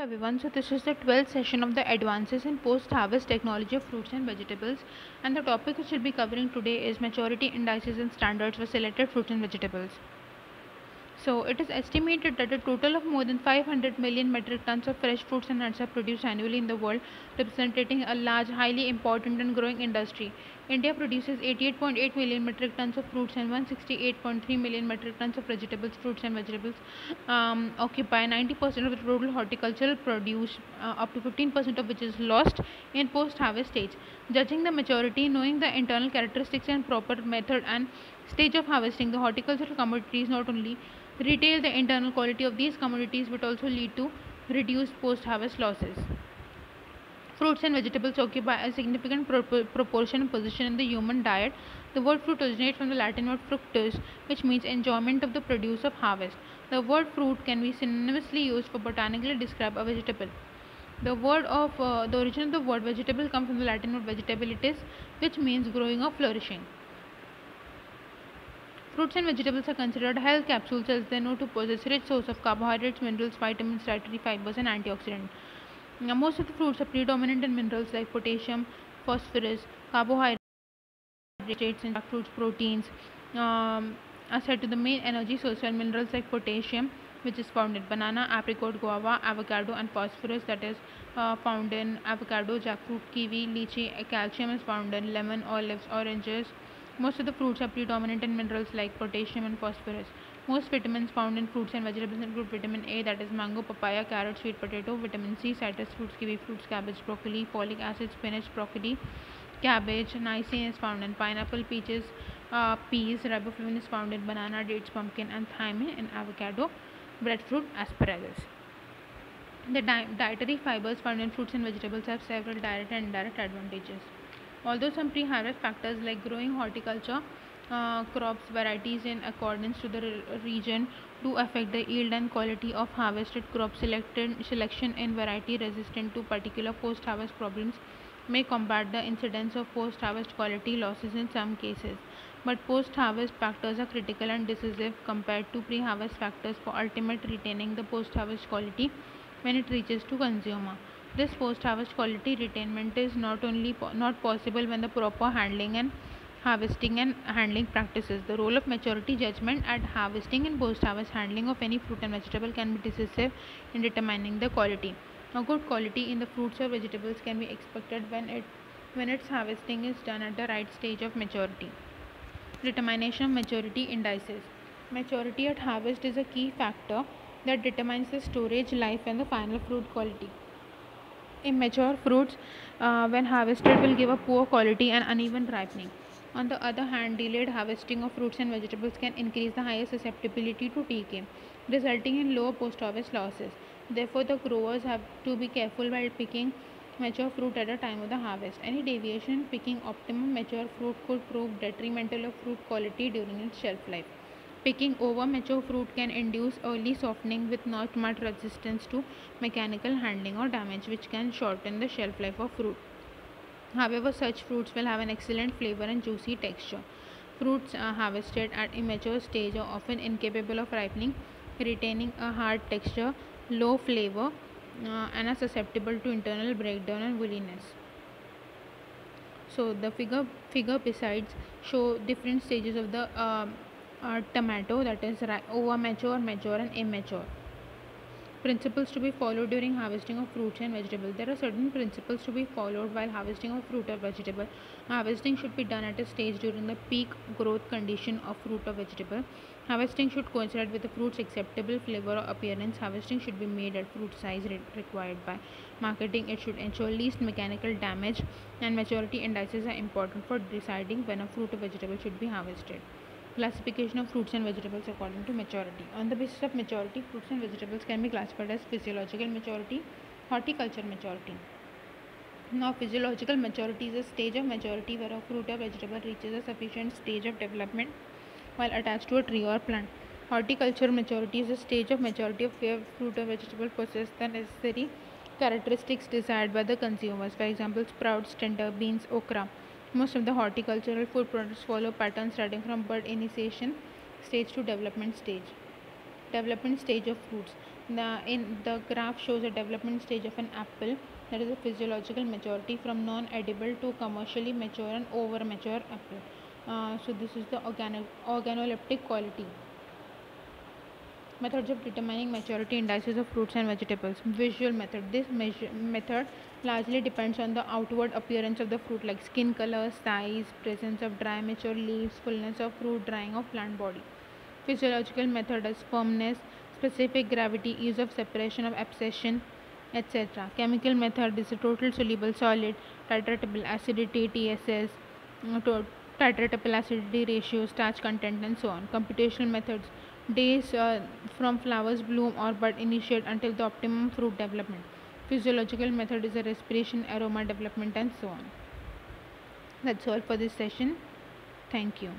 Everyone, so this is the 12th session of the Advances in Post-Harvest Technology of Fruits and Vegetables, and the topic which we'll be covering today is maturity indices and standards for selected fruits and vegetables. So it is estimated that a total of more than 500 million metric tons of fresh fruits and nuts are produced annually in the world, representing a large, highly important and growing industry. India produces 88.8 million metric tons of fruits and 168.3 million metric tons of vegetables. Fruits and vegetables occupy 90% of the total horticultural produce, up to 15% of which is lost in post-harvest stage. Judging the maturity, knowing the internal characteristics and proper method and stage of harvesting the horticultural commodities not only retail the internal quality of these commodities but also lead to reduced post-harvest losses. Fruits and vegetables occupy a significant proportion and position in the human diet. The word fruit originates from the Latin word fructus, which means enjoyment of the produce of harvest. The word fruit can be synonymously used for botanically describe a vegetable. The origin of the word vegetable comes from the Latin word vegetabilitas, which means growing or flourishing. Fruits and vegetables are considered health capsules as they know to possess rich source of carbohydrates, minerals, vitamins, dietary fibers, and antioxidants. Now, most of the fruits are predominant in minerals like potassium, phosphorus, carbohydrates, and jackfruits, proteins are said to the main energy source are minerals like potassium, which is found in banana, apricot, guava, avocado, and phosphorus that is found in avocado, jackfruit, kiwi, lychee. Calcium is found in lemon, olives, oranges. Most of the fruits are predominant in minerals like potassium and phosphorus. Most vitamins found in fruits and vegetables include vitamin A, that is mango, papaya, carrot, sweet potato, vitamin C, citrus fruits, kiwi fruits, cabbage, broccoli, folic acid, spinach, broccoli, cabbage. Niacin is found in pineapple, peaches, peas. Riboflavin is found in banana, dates, pumpkin, and thiamine in avocado, breadfruit, asparagus. The dietary fibers found in fruits and vegetables have several direct and indirect advantages. Although some pre-harvest factors like growing horticulture crops varieties in accordance to the region do affect the yield and quality of harvested crops, selection in variety resistant to particular post-harvest problems may combat the incidence of post-harvest quality losses in some cases, but post-harvest factors are critical and decisive compared to pre-harvest factors for ultimate retaining the post-harvest quality when it reaches to consumer. This post-harvest quality retainment is not possible when the proper handling and harvesting and handling practices. The role of maturity judgment at harvesting and post-harvest handling of any fruit and vegetable can be decisive in determining the quality. A good quality in the fruits or vegetables can be expected when its harvesting is done at the right stage of maturity. Determination of maturity indices. Maturity at harvest is a key factor that determines the storage life and the final fruit quality. Immature fruits, when harvested, will give a poor quality and uneven ripening. On the other hand, delayed harvesting of fruits and vegetables can increase the higher susceptibility to decay, resulting in lower post-harvest losses. Therefore, the growers have to be careful while picking mature fruit at the time of the harvest. Any deviation in picking optimum mature fruit could prove detrimental of fruit quality during its shelf life. Picking over mature fruit can induce early softening with not much resistance to mechanical handling or damage, which can shorten the shelf life of fruit. However, such fruits will have an excellent flavor and juicy texture. Fruits harvested at immature stage are often incapable of ripening, retaining a hard texture, low flavor, and are susceptible to internal breakdown and woolliness. So the figure besides show different stages of the tomato, that is over mature, mature, and immature. Principles to be followed during harvesting of fruits and vegetables. There are certain principles to be followed while harvesting of fruit or vegetable. Harvesting should be done at a stage during the peak growth condition of fruit or vegetable. Harvesting should coincide with the fruit's acceptable flavor or appearance. Harvesting should be made at fruit size required by marketing. It should ensure least mechanical damage, and maturity indices are important for deciding when a fruit or vegetable should be harvested. Classification of fruits and vegetables according to maturity. On the basis of maturity, fruits and vegetables can be classified as physiological maturity, horticultural maturity. Now, physiological maturity is a stage of maturity where a fruit or vegetable reaches a sufficient stage of development while attached to a tree or plant. Horticultural maturity is a stage of maturity of where fruit or vegetable possess the necessary characteristics desired by the consumers. For example, sprouts, tender, beans, okra. Most of the horticultural food products follow patterns starting from bud initiation stage to development stage. Development stage of fruits. In the graph shows a development stage of an apple, that is a physiological maturity from non-edible to commercially mature and over-mature apple. So this is the organoleptic quality. Methods of determining maturity indices of fruits and vegetables. Visual method. This method largely depends on the outward appearance of the fruit, like skin color, size, presence of dry mature leaves, fullness of fruit, drying of plant body. Physiological method is firmness, specific gravity, ease of separation of abscission, etc. Chemical method is a total soluble solid, titratable acidity, TSS, titratable acidity ratio, starch content, and so on. Computational methods, days from flowers bloom or bud initiate until the optimum fruit development. Physiological method is a respiration, aroma development, and so on. That's all for this session. Thank you.